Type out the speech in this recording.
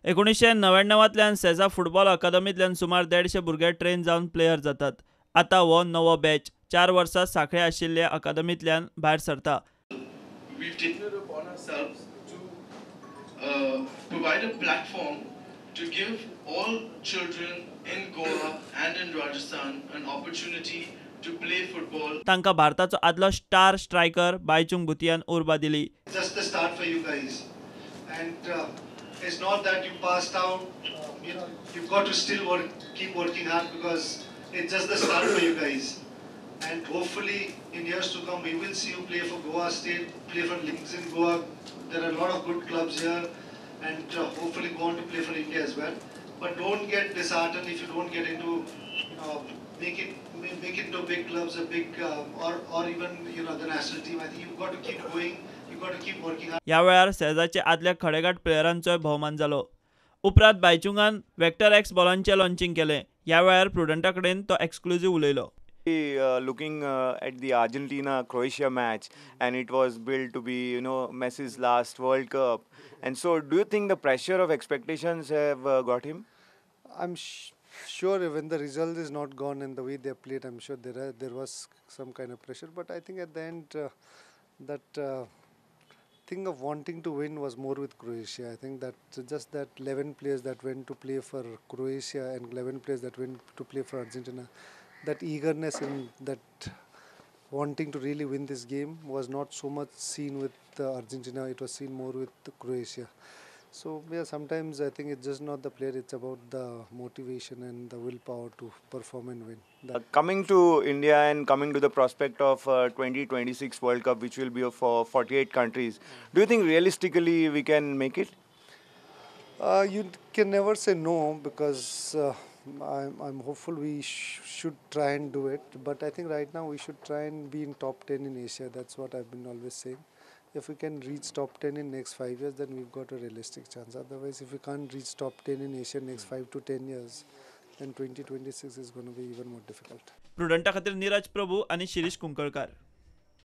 1999तल्यान सेसा फुटबॉल अकादमींतल्यान सुमार 150 भुरगे ट्रेन जावन प्लेयर जातात. आता हो नवो बॅच 4 वर्सां सांखळे आशिल्ल्या अकादमींतल्यान भायर सरता. We've taken it upon ourselves to provide a platform to give all children in Goa and in Rajasthan an opportunity to play football. तांकां भारताचो आदलो स्टार स्ट्रायकर बायचुंग भुतियान उर्बा दिली. Just the start for you guys, and it's not that you passed out. You've got to still keep working hard, because it's just the start for you guys. And hopefully in years to come we will see you play for Goa State, play for leagues in Goa. There are a lot of good clubs here, and hopefully go on to play for India as well. But don't get disheartened if you don't get into make it into big clubs, a big or even the national team. I think you've got to keep going. You've got to keep working hard. ह्या वेळार सेजाचे आदल्या खडेगाठ प्लेयरांचोय भोवमान जालो. उपरांत बायचुंगान vector x बॉलांचें launching केलें. ह्या वेळार प्रुडंटा कडेन तो एक्सक्लुझिव्ह उलयलो. Looking at the Argentina-Croatia match, and it was built to be, Messi's last World Cup. And so, do you think the pressure of expectations have got him? I'm sure when the result is not gone and the way they played, I'm sure there was some kind of pressure. But I think at the end, that thing of wanting to win was more with Croatia. I think that just that 11 players that went to play for Croatia and 11 players that went to play for Argentina, that eagerness and that wanting to really win this game was not so much seen with Argentina. It was seen more with Croatia. So yeah, sometimes I think it's just not the player, it's about the motivation and the willpower to perform and win. Coming to India and coming to the prospect of 2026 World Cup, which will be for 48 countries, do you think realistically we can make it? You can never say no, because I'm hopeful we should try and do it. But I think right now we should try and be in top 10 in Asia. That's what I've been always saying. If we can reach top 10 in next 5 years, then we've got a realistic chance. Otherwise, if we can't reach top 10 in Asia next 5 to 10 years, then 2026 is going to be even more difficult. प्रुडंटा खातीर नीरज प्रभू आनी शिरीष कुंकळकार.